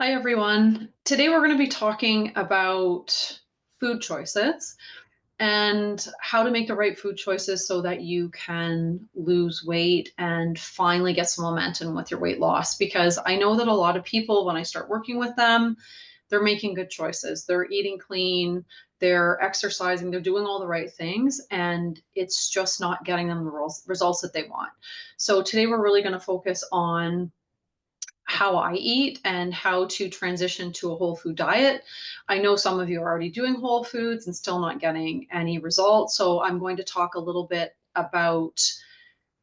Hi, everyone. Today we're going to be talking about food choices and how to make the right food choices so that you can lose weight and finally get some momentum with your weight loss. Because I know that a lot of people, when I start working with them, they're making good choices. They're eating clean, they're exercising, they're doing all the right things, and it's just not getting them the results that they want. So today we're really going to focus on how I eat and how to transition to a whole food diet. I know some of you are already doing whole foods and still not getting any results. So I'm going to talk a little bit about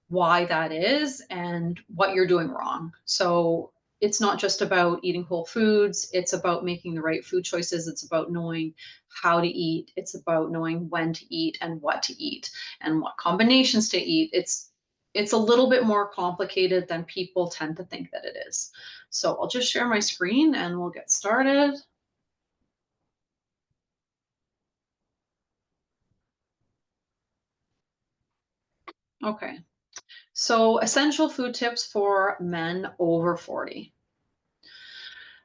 why that is and what you're doing wrong. So it's not just about eating whole foods, it's about making the right food choices. It's about knowing how to eat, it's about knowing when to eat and what to eat and what combinations to eat. It's a little bit more complicated than people tend to think that it is. So I'll just share my screen and we'll get started. Okay. So essential food tips for men over 40.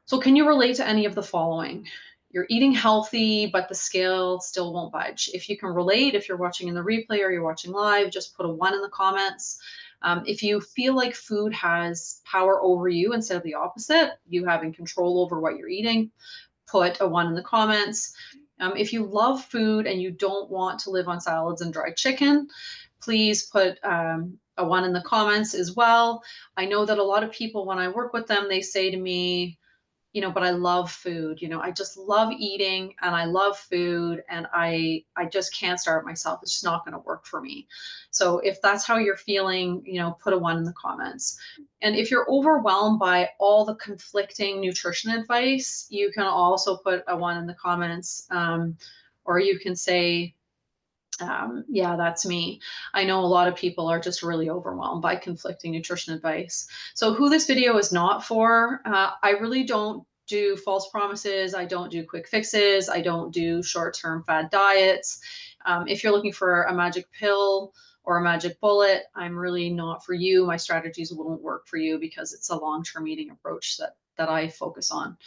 So can you relate to any of the following? You're eating healthy, but the scale still won't budge. If you can relate, if you're watching in the replay or you're watching live, just put a one in the comments. If you feel like food has power over you instead of the opposite, you having control over what you're eating, put a one in the comments. If you love food and you don't want to live on salads and dried chicken, please put a one in the comments as well. I know that a lot of people, when I work with them, they say to me, but I love food. I just love eating and I love food and I just can't starve myself. It's just not going to work for me. So if that's how you're feeling, put a one in the comments. And if you're overwhelmed by all the conflicting nutrition advice, you can also put a one in the comments. Or you can say, yeah, that's me. I know a lot of people are just really overwhelmed by conflicting nutrition advice. So, who this video is not for, I really don't do false promises. I don't do quick fixes. I don't do short term fad diets. If you're looking for a magic pill or a magic bullet, I'm really not for you. My strategies won't work for you because it's a long term eating approach that I focus on.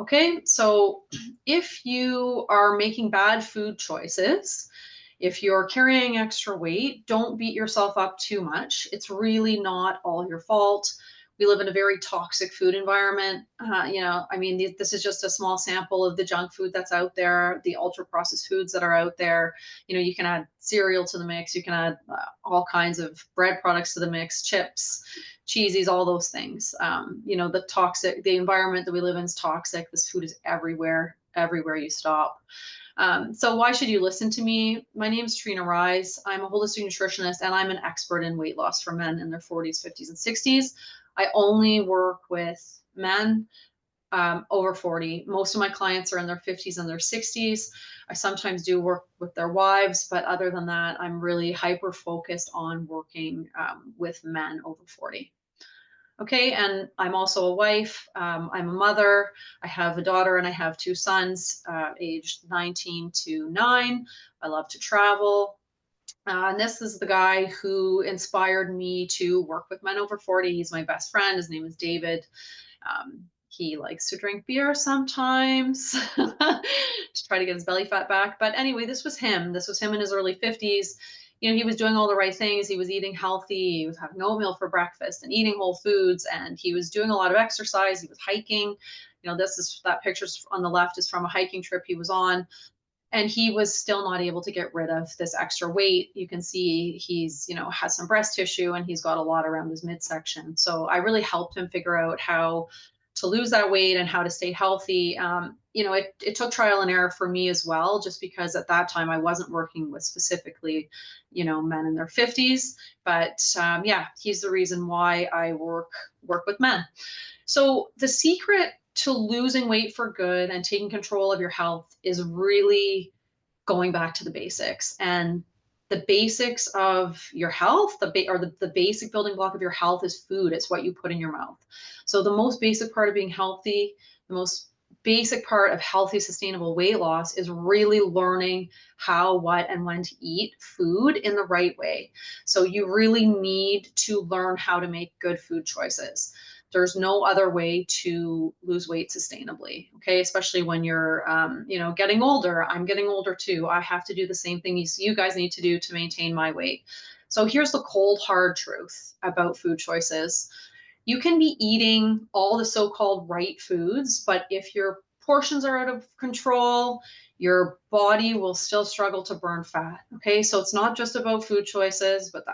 Okay, so if you are making bad food choices, if you're carrying extra weight, don't beat yourself up too much. It's really not all your fault. We live in a very toxic food environment. I mean, this is just a small sample of the junk food that's out there, the ultra processed foods that are out there. You can add cereal to the mix, you can add all kinds of bread products to the mix, chips, cheesies, all those things. The environment that we live in is toxic. This food is everywhere you stop. So why should you listen to me? My name is Trina Rise. I'm a holistic nutritionist and I'm an expert in weight loss for men in their 40s, 50s, and 60s. I only work with men over 40. Most of my clients are in their 50s and their 60s. I sometimes do work with their wives, but other than that, I'm really hyper focused on working with men over 40. Okay, and I'm also a wife. I'm a mother. I have a daughter and I have two sons, aged 19 to 9. I love to travel. And this is the guy who inspired me to work with men over 40. He's my best friend. His name is David. He likes to drink beer sometimes to try to get his belly fat back. But anyway, this was him. This was him in his early 50s. He was doing all the right things. He was eating healthy. He was having oatmeal for breakfast and eating whole foods. And he was doing a lot of exercise. He was hiking. That picture's on the left is from a hiking trip he was on. And he was still not able to get rid of this extra weight. You can see he's, has some breast tissue and he's got a lot around his midsection. So I really helped him figure out how to lose that weight and how to stay healthy. It took trial and error for me as well, just because at that time I wasn't working with specifically, men in their 50s. But yeah, he's the reason why I work with men. So the secret to losing weight for good and taking control of your health is really going back to the basics. And the basics of your health, the basic building block of your health is food. It's what you put in your mouth. So the most basic part of being healthy, the most basic part of healthy, sustainable weight loss is really learning how, what, and when to eat food in the right way. So you really need to learn how to make good food choices. There's no other way to lose weight sustainably. Okay. Especially when you're, getting older. I'm getting older too. I have to do the same thing you guys need to do to maintain my weight. So here's the cold, hard truth about food choices. You can be eating all the so-called right foods, but if your portions are out of control, your body will still struggle to burn fat. Okay, so it's not just about food choices, but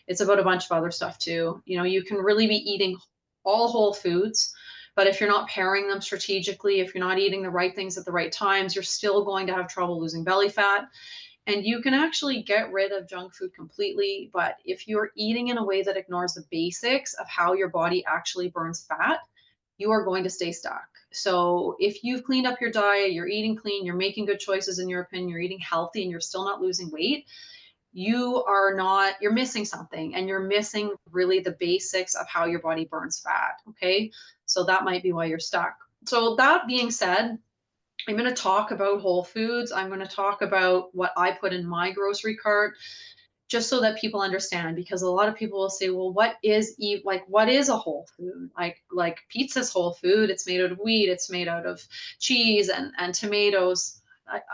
it's about a bunch of other stuff too. You can really be eating all whole foods, but if you're not pairing them strategically, if you're not eating the right things at the right times, you're still going to have trouble losing belly fat. And you can actually get rid of junk food completely, but if you're eating in a way that ignores the basics of how your body actually burns fat, you are going to stay stuck. So if you've cleaned up your diet, you're eating clean, you're making good choices in your opinion, you're eating healthy and you're still not losing weight, you're missing something, and you're missing really the basics of how your body burns fat. Okay. So that might be why you're stuck. So that being said, I'm going to talk about whole foods. I'm going to talk about what I put in my grocery cart just so that people understand, because a lot of people will say, well, what is a whole food? Like pizza's whole food. It's made out of wheat, it's made out of cheese and tomatoes.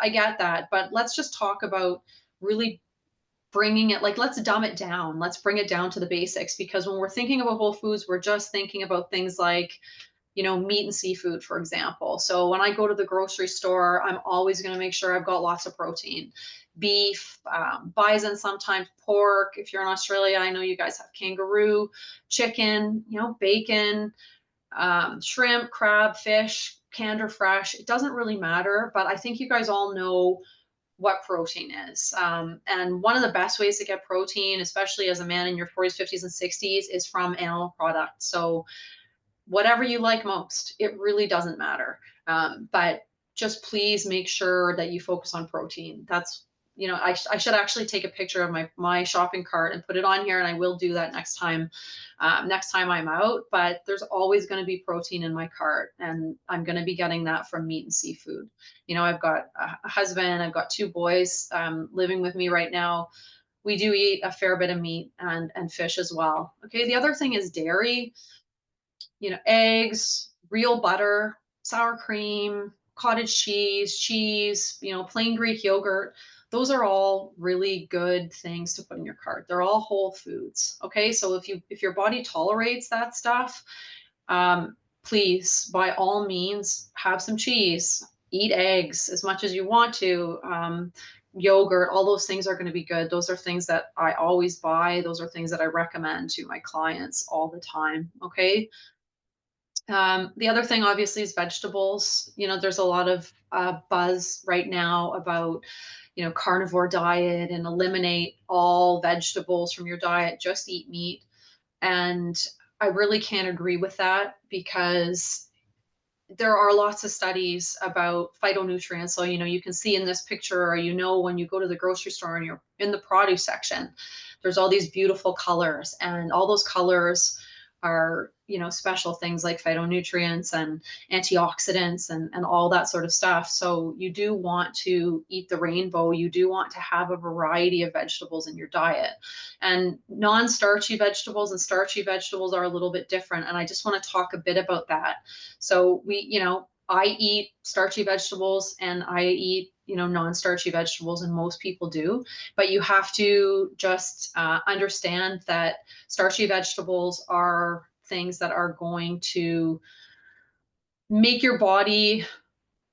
I get that, but let's just talk about really bringing it, like, let's dumb it down. Let's bring it down to the basics, because when we're thinking about whole foods, we're just thinking about things like meat and seafood, for example. So when I go to the grocery store, I'm always going to make sure I've got lots of protein. Beef, bison, sometimes pork. If you're in Australia, I know you guys have kangaroo, chicken, bacon, shrimp, crab, fish, canned or fresh. It doesn't really matter, but I think you guys all know what protein is. And one of the best ways to get protein, especially as a man in your 40s, 50s, and 60s, is from animal products. So whatever you like most. It really doesn't matter. But just please make sure that you focus on protein. I should actually take a picture of my shopping cart and put it on here, and I will do that next time I'm out. But there's always going to be protein in my cart, and I'm going to be getting that from meat and seafood. I've got a husband, I've got two boys living with me right now. We do eat a fair bit of meat and fish as well. Okay, the other thing is dairy. Eggs, real butter, sour cream, cottage cheese, plain Greek yogurt. Those are all really good things to put in your cart. They're all whole foods. Okay. So if your body tolerates that stuff, please, by all means, have some cheese, eat eggs as much as you want to. Yogurt, all those things are going to be good. Those are things that I always buy. Those are things that I recommend to my clients all the time. Okay. The other thing, obviously, is vegetables. There's a lot of buzz right now about, carnivore diet and eliminate all vegetables from your diet, just eat meat. And I really can't agree with that, because there are lots of studies about phytonutrients. So, you can see in this picture, or, when you go to the grocery store and you're in the produce section, there's all these beautiful colors, and all those colors are, special things like phytonutrients and antioxidants and all that sort of stuff. So you do want to eat the rainbow. You do want to have a variety of vegetables in your diet. And non-starchy vegetables and starchy vegetables are a little bit different. And I just want to talk a bit about that. So I eat starchy vegetables and I eat, non-starchy vegetables, and most people do. But you have to just understand that starchy vegetables are things that are going to make your body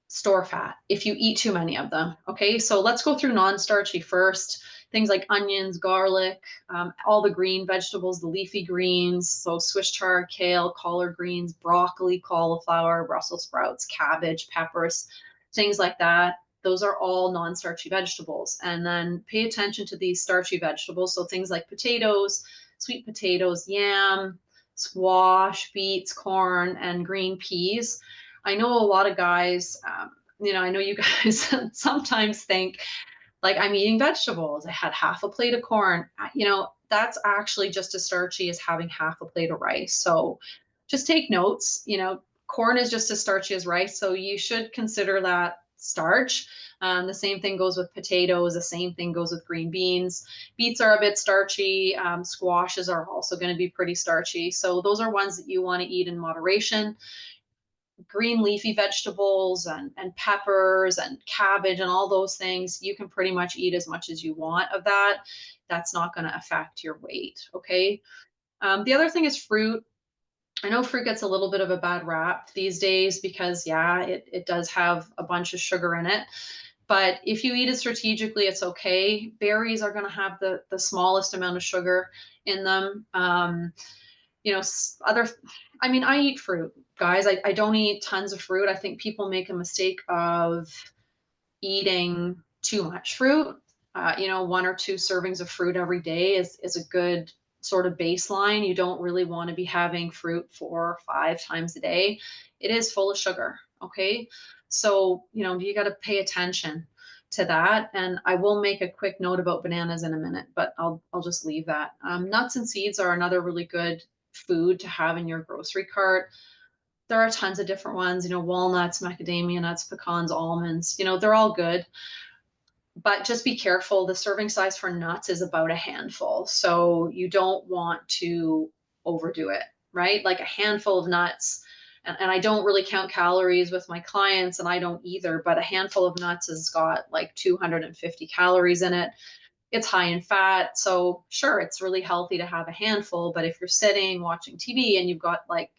store fat if you eat too many of them. Okay, so let's go through non-starchy first. Things like onions, garlic, all the green vegetables, the leafy greens, so Swiss chard, kale, collard greens, broccoli, cauliflower, Brussels sprouts, cabbage, peppers, things like that. Those are all non-starchy vegetables. And then pay attention to these starchy vegetables. So things like potatoes, sweet potatoes, yam, squash, beets, corn, and green peas. I know a lot of guys, I know you guys sometimes think like, I'm eating vegetables. I had half a plate of corn. That's actually just as starchy as having half a plate of rice. So just take notes. Corn is just as starchy as rice. So you should consider that starch. The same thing goes with potatoes. The same thing goes with green beans. Beets are a bit starchy. Squashes are also going to be pretty starchy. So those are ones that you want to eat in moderation. Green leafy vegetables and peppers and cabbage and all those things, you can pretty much eat as much as you want of that. That's not going to affect your weight. Okay. The other thing is fruit. I know fruit gets a little bit of a bad rap these days because, yeah, it does have a bunch of sugar in it. But if you eat it strategically, it's okay. Berries are going to have the smallest amount of sugar in them. You know, other, I mean, I eat fruit, guys. I don't eat tons of fruit. I think people make a mistake of eating too much fruit. You know, 1 or 2 servings of fruit every day is a good sort of baseline. You don't really want to be having fruit 4 or 5 times a day. It is full of sugar. Okay. So, you know, you got to pay attention to that. And I will make a quick note about bananas in a minute, but I'll just leave that. Nuts and seeds are another really good food to have in your grocery cart. There are tons of different ones, you know, walnuts, macadamia nuts, pecans, almonds, you know, they're all good. But just be careful. The serving size for nuts is about a handful. So you don't want to overdo it, right? Like a handful of nuts. And I don't really count calories with my clients, and I don't either, but a handful of nuts has got like 250 calories in it. It's high in fat. So sure, it's really healthy to have a handful, but if you're sitting watching TV and you've got like,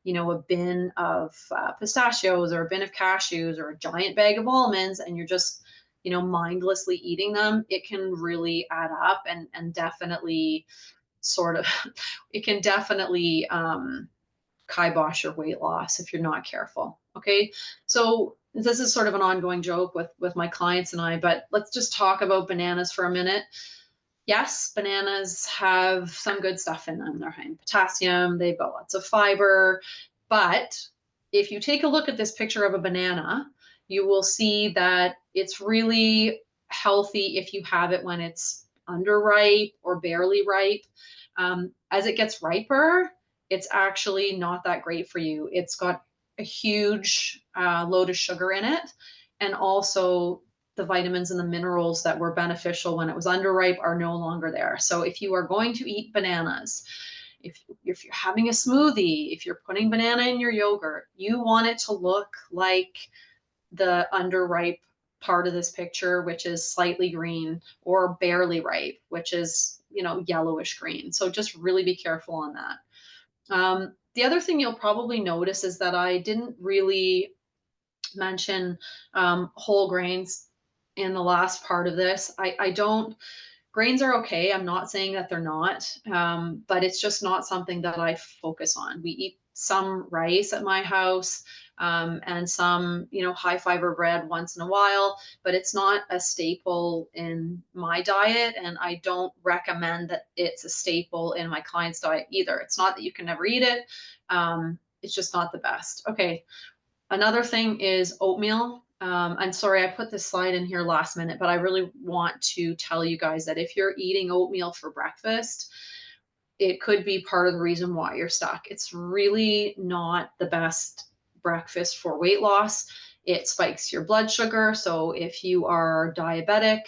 you know, a bin of pistachios or a bin of cashews or a giant bag of almonds, and you're just, you know, mindlessly eating them, it can really add up and definitely sort of, it can definitely kibosh your weight loss if you're not careful. Okay. So this is sort of an ongoing joke with my clients and I, but let's just talk about bananas for a minute. Yes, bananas have some good stuff in them. They're high in potassium, they've got lots of fiber. But if you take a look at this picture of a banana, you will see that it's really healthy if you have it when it's underripe or barely ripe. As it gets riper, it's actually not that great for you. It's got a huge load of sugar in it. And also, the vitamins and the minerals that were beneficial when it was underripe are no longer there. So if you are going to eat bananas, if you're having a smoothie, if you're putting banana in your yogurt, you want it to look like the underripe part of this picture, which is slightly green, or barely ripe, which is, you know, yellowish green. So just really be careful on that. The other thing you'll probably notice is that I didn't really mention whole grains in the last part of this. I don't, grains are okay. I'm not saying that they're not, but it's just not something that I focus on. We eat some rice at my house, and some, you know, high fiber bread once in a while, but it's not a staple in my diet. And I don't recommend that it's a staple in my client's diet either. It's not that you can never eat it. It's just not the best. Okay. Another thing is oatmeal. I'm sorry, I put this slide in here last minute, but I really want to tell you guys that if you're eating oatmeal for breakfast, it could be part of the reason why you're stuck. It's really not the best breakfast for weight loss. It spikes your blood sugar. So if you are diabetic,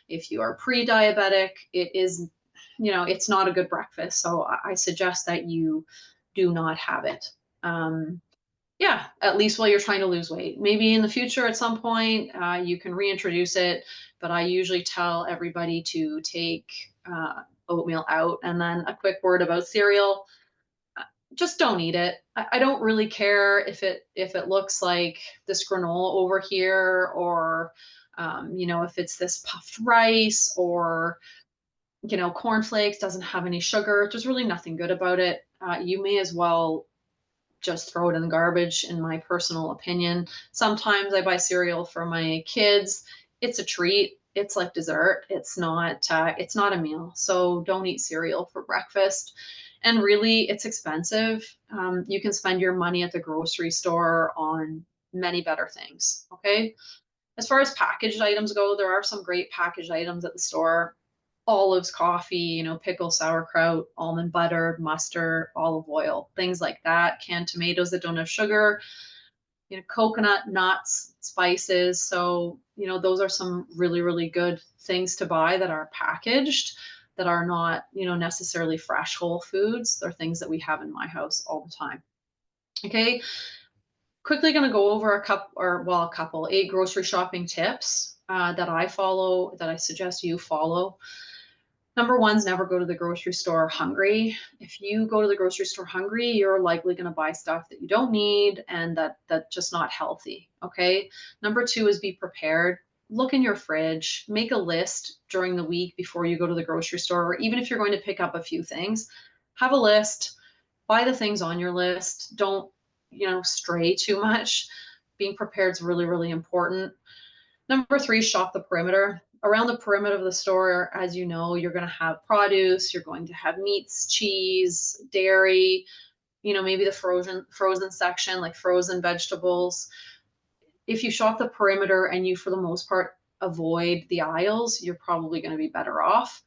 if you are pre-diabetic, it is, you know, it's not a good breakfast. So I suggest that you do not have it. Yeah, at least while you're trying to lose weight. Maybe in the future at some point you can reintroduce it, but I usually tell everybody to take oatmeal out. And then a quick word about cereal. Just don't eat it. I don't really care if it looks like this granola over here, or you know, if it's this puffed rice, or you know, cornflakes doesn't have any sugar. There's really nothing good about it. You may as well just throw it in the garbage, in my personal opinion. Sometimes I buy cereal for my kids. It's a treat. It's like dessert. It's not a meal. So don't eat cereal for breakfast. And really, it's expensive. You can spend your money at the grocery store on many better things. Okay. As far as packaged items go, there are some great packaged items at the store. Olives, coffee, you know, pickle, sauerkraut, almond butter, mustard, olive oil, things like that. Canned tomatoes that don't have sugar. coconut, nuts, spices. So, those are some really, really good things to buy that are packaged, that are not, necessarily fresh whole foods. They're things that we have in my house all the time. Okay. Quickly going to go over a couple, 8 grocery shopping tips that I follow, that I suggest you follow. Number one is never go to the grocery store hungry. If you go to the grocery store hungry, you're likely going to buy stuff that you don't need and that's just not healthy. Okay. Number two is be prepared. Look in your fridge, make a list during the week before you go to the grocery store, or even if you're going to pick up a few things, have a list, buy the things on your list. Don't, stray too much. Being prepared is really, really important. Number three, shop the perimeter. Around the perimeter of the store, as you know, you're going to have produce, you're going to have meats, cheese, dairy, maybe the frozen section, like frozen vegetables. If you shop the perimeter and you, for the most part, avoid the aisles, you're probably going to be better off.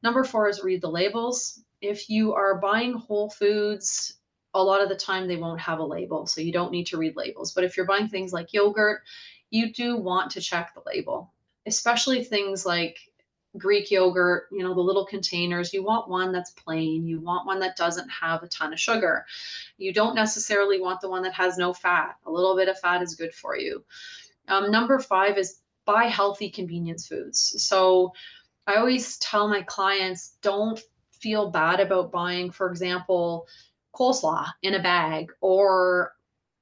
Number four is read the labels. If you are buying whole foods, a lot of the time they won't have a label, so you don't need to read labels. But if you're buying things like yogurt, you do want to check the label, especially things like Greek yogurt, the little containers. You want one that's plain. You want one that doesn't have a ton of sugar. You don't necessarily want the one that has no fat. A little bit of fat is good for you. Number five is buy healthy convenience foods. So I always tell my clients, don't feel bad about buying, for example, coleslaw in a bag, or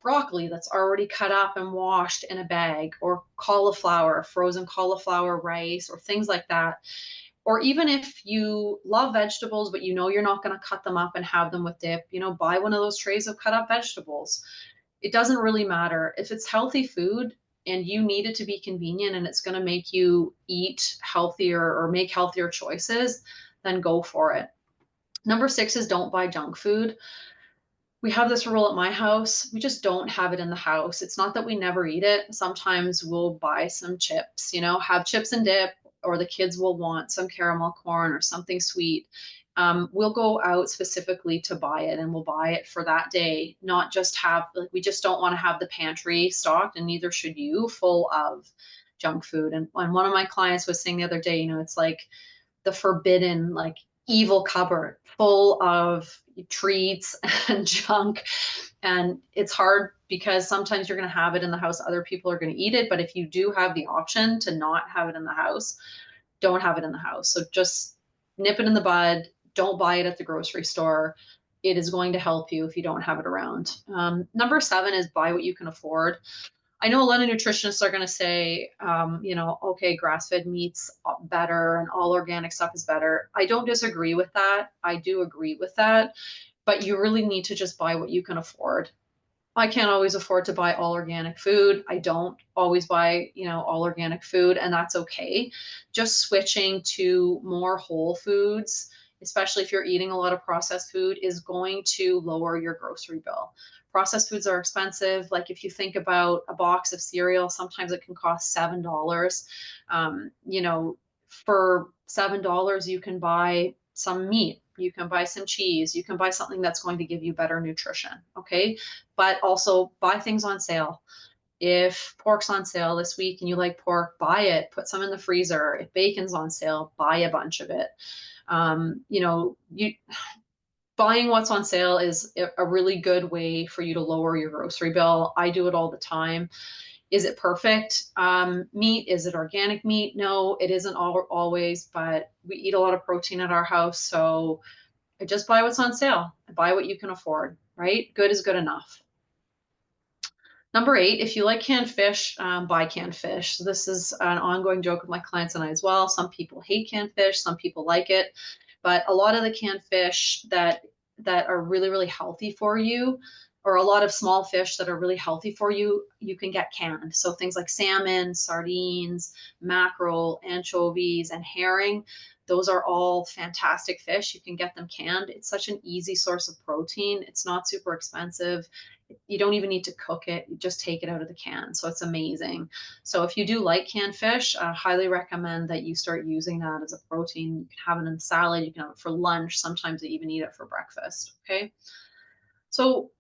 broccoli that's already cut up and washed in a bag, or cauliflower, frozen cauliflower rice, or things like that. Or even if you love vegetables, but you're not going to cut them up and have them with dip, buy one of those trays of cut up vegetables. It doesn't really matter. If it's healthy food and you need it to be convenient and it's going to make you eat healthier or make healthier choices, then go for it. Number six is don't buy junk food. We have this rule at my house. We just don't have it in the house. It's not that we never eat it. Sometimes we'll buy some chips, have chips and dip, or the kids will want some caramel corn or something sweet. We'll go out specifically to buy it, and we'll buy it for that day, not just we just don't want to have the pantry stocked, and neither should you, full of junk food. And one of my clients was saying the other day, it's like the forbidden, like evil cupboard full of treats and junk. And it's hard because sometimes you're going to have it in the house, other people are going to eat it. But if you do have the option to not have it in the house, don't have it in the house. So just nip it in the bud. Don't buy it at the grocery store. It is going to help you if you don't have it around. Number seven is buy what you can afford. I know a lot of nutritionists are going to say, okay, grass-fed meat's better and all organic stuff is better. I don't disagree with that. I do agree with that, but you really need to just buy what you can afford. I can't always afford to buy all organic food. I don't always buy, all organic food, and that's okay. Just switching to more whole foods, especially if you're eating a lot of processed food, is going to lower your grocery bill. Processed foods are expensive. Like if you think about a box of cereal, sometimes it can cost $7. For $7, you can buy some meat, you can buy some cheese, you can buy something that's going to give you better nutrition. Okay. But also buy things on sale. If pork's on sale this week and you like pork, buy it, put some in the freezer. If bacon's on sale, buy a bunch of it. Buying what's on sale is a really good way for you to lower your grocery bill. I do it all the time. Is it perfect? Meat, is it organic meat? No, it isn't always, but we eat a lot of protein at our house. So I just buy what's on sale. Buy what you can afford, right? Good is good enough. Number eight, if you like canned fish, buy canned fish. So this is an ongoing joke with my clients and I as well. Some people hate canned fish, some people like it, but a lot of the canned fish that are really, really healthy for you, or a lot of small fish that are really healthy for you, you can get canned. So things like salmon, sardines, mackerel, anchovies, and herring, those are all fantastic fish. You can get them canned. It's such an easy source of protein. It's not super expensive. You don't even need to cook it. You just take it out of the can. So it's amazing. So if you do like canned fish, I highly recommend that you start using that as a protein. You can have it in the salad. You can have it for lunch. Sometimes they even eat it for breakfast. Okay. So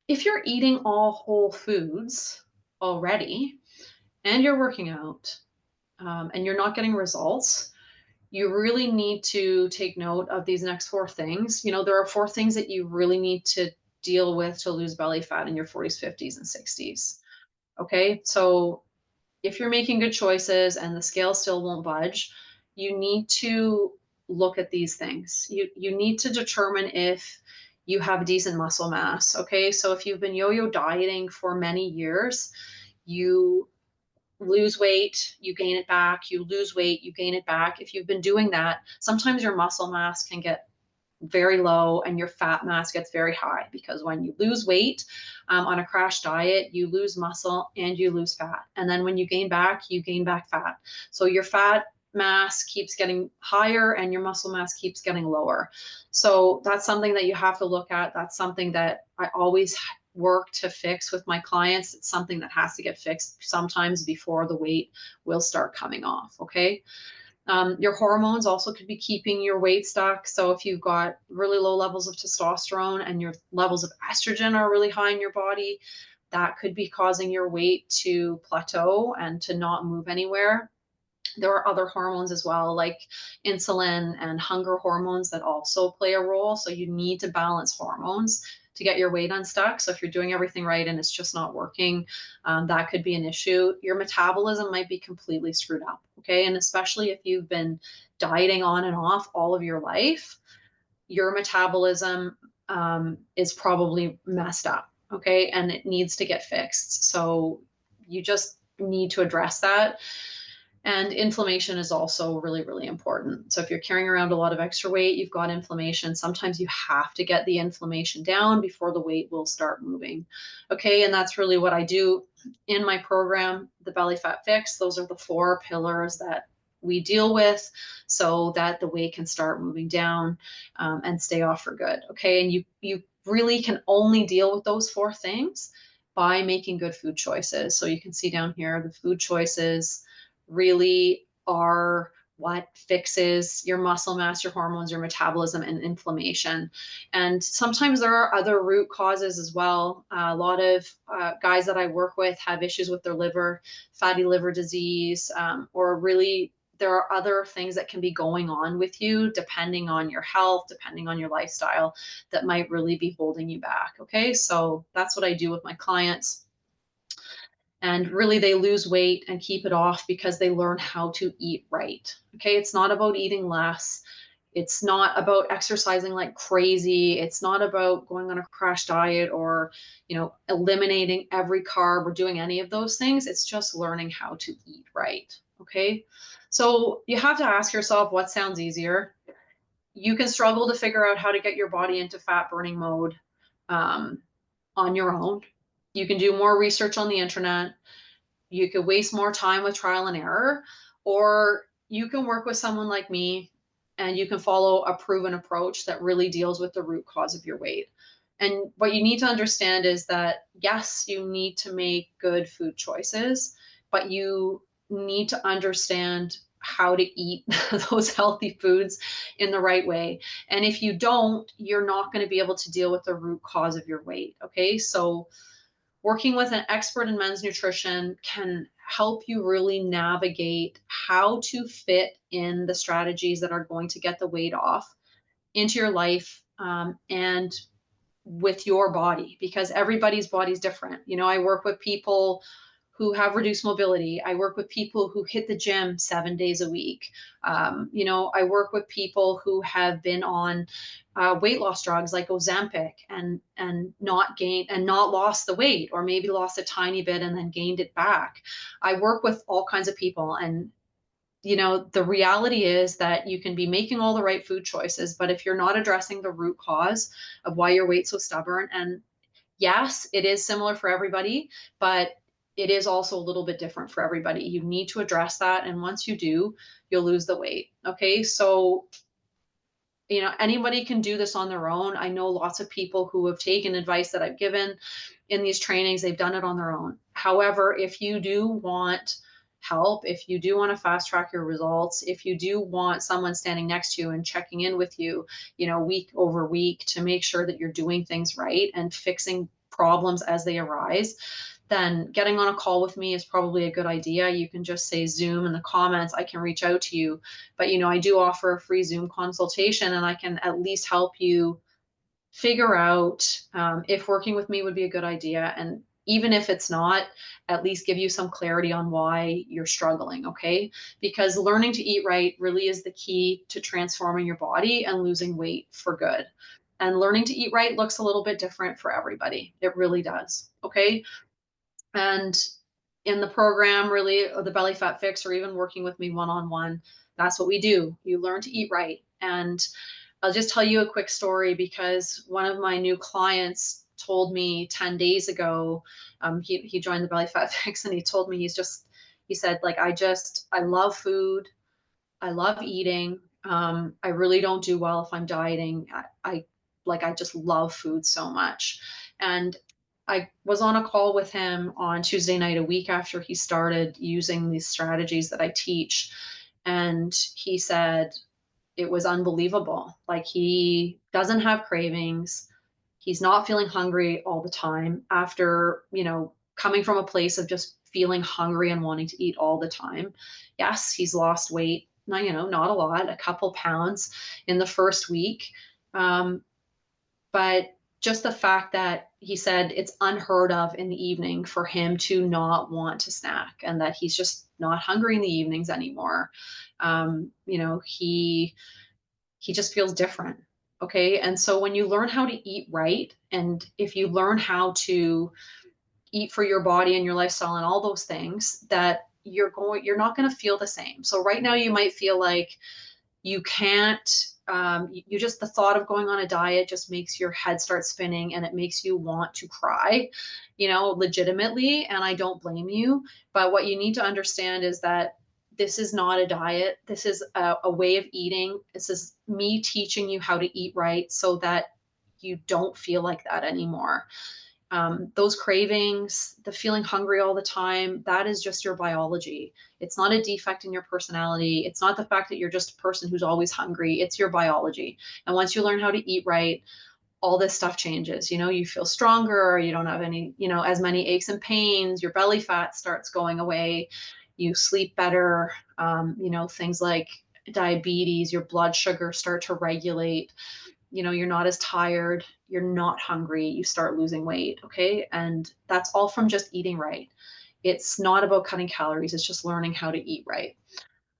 If you're eating all whole foods already and you're working out, and you're not getting results, you really need to take note of these next four things. There are four things that you really need to deal with to lose belly fat in your 40s, 50s, and 60s. Okay. So if you're making good choices and the scale still won't budge, you need to look at these things. You need to determine if you have decent muscle mass. Okay. So if you've been yo-yo dieting for many years, you lose weight, you gain it back, you lose weight, you gain it back. If you've been doing that, sometimes your muscle mass can get very low and your fat mass gets very high, because when you lose weight on a crash diet, you lose muscle and you lose fat. And then when you gain back fat. So your fat mass keeps getting higher and your muscle mass keeps getting lower. So that's something that you have to look at. That's something that I always work to fix with my clients. It's something that has to get fixed sometimes before the weight will start coming off. Okay. Your hormones also could be keeping your weight stuck. So if you've got really low levels of testosterone and your levels of estrogen are really high in your body, that could be causing your weight to plateau and to not move anywhere. There are other hormones as well, like insulin and hunger hormones, that also play a role. So you need to balance hormones to get your weight unstuck. So if you're doing everything right and it's just not working, that could be an issue. Your metabolism might be completely screwed up. Okay. And especially if you've been dieting on and off all of your life, your metabolism is probably messed up. Okay. And it needs to get fixed. So you just need to address that. And inflammation is also really, really important. So if you're carrying around a lot of extra weight, you've got inflammation, sometimes you have to get the inflammation down before the weight will start moving. Okay. And that's really what I do in my program, the Belly Fat Fix. Those are the four pillars that we deal with so that the weight can start moving down, and stay off for good. Okay. And you really can only deal with those four things by making good food choices. So you can see down here the food choices really are what fixes your muscle mass, your hormones, your metabolism, and inflammation. And sometimes there are other root causes as well. A lot of guys that I work with have issues with their liver, fatty liver disease, or really there are other things that can be going on with you depending on your health, depending on your lifestyle, that might really be holding you back. Okay, so that's what I do with my clients. And really, they lose weight and keep it off because they learn how to eat right. Okay. It's not about eating less. It's not about exercising like crazy. It's not about going on a crash diet or, eliminating every carb or doing any of those things. It's just learning how to eat right. Okay. So you have to ask yourself, what sounds easier? You can struggle to figure out how to get your body into fat burning mode, um, on your own. You can do more research on the internet. You could waste more time with trial and error, or you can work with someone like me and you can follow a proven approach that really deals with the root cause of your weight. And what you need to understand is that, yes, you need to make good food choices, but you need to understand how to eat those healthy foods in the right way. And if you don't, you're not going to be able to deal with the root cause of your weight. Okay. So, working with an expert in men's nutrition can help you really navigate how to fit in the strategies that are going to get the weight off into your life, and with your body, because everybody's body is different. I work with people who have reduced mobility. I work with people who hit the gym 7 days a week. I work with people who have been on weight loss drugs like Ozempic and not gained and not lost the weight, or maybe lost a tiny bit and then gained it back. I work with all kinds of people, and the reality is that you can be making all the right food choices, but if you're not addressing the root cause of why your weight's so stubborn, and yes, it is similar for everybody, but it is also a little bit different for everybody. You need to address that. And once you do, you'll lose the weight. Okay. So, anybody can do this on their own. I know lots of people who have taken advice that I've given in these trainings, they've done it on their own. However, if you do want help, if you do want to fast track your results, if you do want someone standing next to you and checking in with you, week over week to make sure that you're doing things right and fixing problems as they arise, then getting on a call with me is probably a good idea. You can just say Zoom in the comments. I can reach out to you. But, I do offer a free Zoom consultation, and I can at least help you figure out if working with me would be a good idea. And even if it's not, at least give you some clarity on why you're struggling, okay? Because learning to eat right really is the key to transforming your body and losing weight for good. And learning to eat right looks a little bit different for everybody. It really does, okay? And in the program, really, or the Belly Fat Fix, or even working with me one on one, that's what we do. You learn to eat right. And I'll just tell you a quick story because one of my new clients told me 10 days ago, he joined the Belly Fat Fix, and he told me he said, like, I love food. I love eating. I really don't do well if I'm dieting. I just love food so much. And I was on a call with him on Tuesday night, a week after he started using these strategies that I teach. And he said, it was unbelievable. Like, he doesn't have cravings. He's not feeling hungry all the time after, coming from a place of just feeling hungry and wanting to eat all the time. Yes, he's lost weight, not a lot, a couple pounds in the first week. But just the fact that he said it's unheard of in the evening for him to not want to snack, and that he's just not hungry in the evenings anymore. He just feels different. Okay. And so when you learn how to eat right, and if you learn how to eat for your body and your lifestyle and all those things, that you're not going to feel the same. So right now you might feel like you can't, you just, the thought of going on a diet just makes your head start spinning, and it makes you want to cry, legitimately. And I don't blame you. But what you need to understand is that this is not a diet. This is a way of eating. This is me teaching you how to eat right so that you don't feel like that anymore. Those cravings, the feeling hungry all the time, that is just your biology. It's not a defect in your personality. It's not the fact that you're just a person who's always hungry. It's your biology. And once you learn how to eat right, all this stuff changes. You feel stronger. You don't have any, as many aches and pains. Your belly fat starts going away. You sleep better. Things like diabetes, your blood sugar start to regulate. You're not as tired, you're not hungry, you start losing weight, okay? And that's all from just eating right. It's not about cutting calories, it's just learning how to eat right.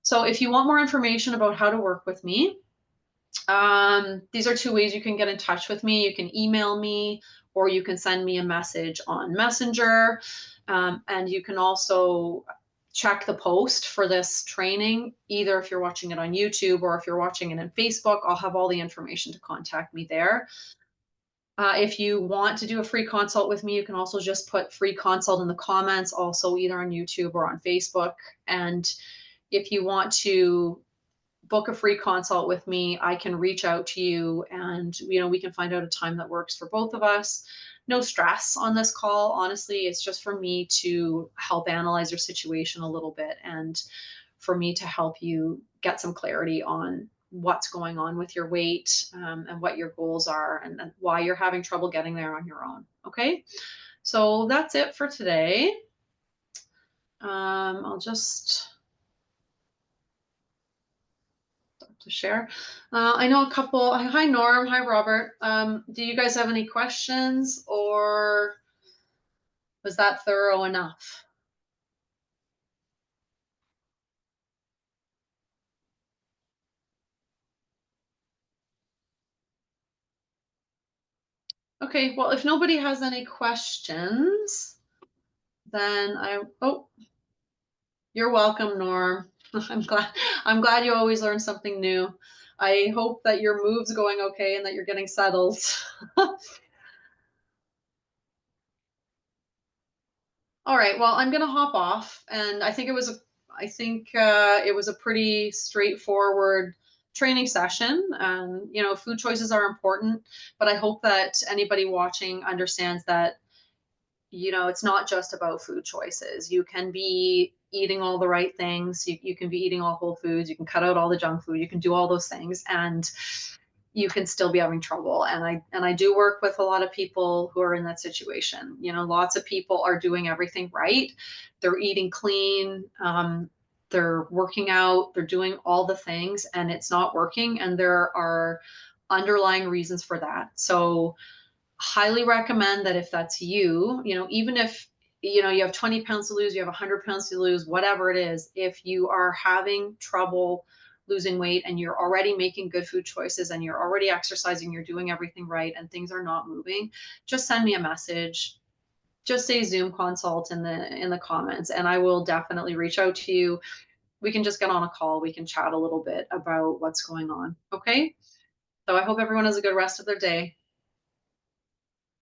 So if you want more information about how to work with me, these are two ways you can get in touch with me. You can email me, or you can send me a message on Messenger. And you can also check the post for this training, either if you're watching it on YouTube or if you're watching it on Facebook. I'll have all the information to contact me there. If you want to do a free consult with me, you can also just put free consult in the comments, also either on YouTube or on Facebook. And if you want to book a free consult with me, I can reach out to you, and we can find out a time that works for both of us. No stress on this call. Honestly, it's just for me to help analyze your situation a little bit, and for me to help you get some clarity on what's going on with your weight, and what your goals are, and why you're having trouble getting there on your own. Okay, so that's it for today. I'll just to share. I know a couple. Hi, Norm. Hi, Robert. Do you guys have any questions, or was that thorough enough? Okay, well, if nobody has any questions, then oh, you're welcome, Norm. I'm glad you always learn something new. I hope that your move's going okay and that you're getting settled. All right, well, I'm gonna hop off, and I think it was a pretty straightforward training session. Food choices are important, but I hope that anybody watching understands that it's not just about food choices. You can be eating all the right things. You can be eating all whole foods. You can cut out all the junk food. You can do all those things, and you can still be having trouble. And I do work with a lot of people who are in that situation. You know, lots of people are doing everything right. They're eating clean, they're working out, they're doing all the things, and it's not working. And there are underlying reasons for that. So highly recommend that if that's you, you know, even if you know you have 20 pounds to lose, you have 100 pounds to lose, whatever it is, if you are having trouble losing weight and you're already making good food choices and you're already exercising, you're doing everything right and things are not moving, just send me a message. Just say Zoom consult in the comments and I will definitely reach out to you. We can just get on a call, we can chat a little bit about what's going on. Okay, so I hope everyone has a good rest of their day.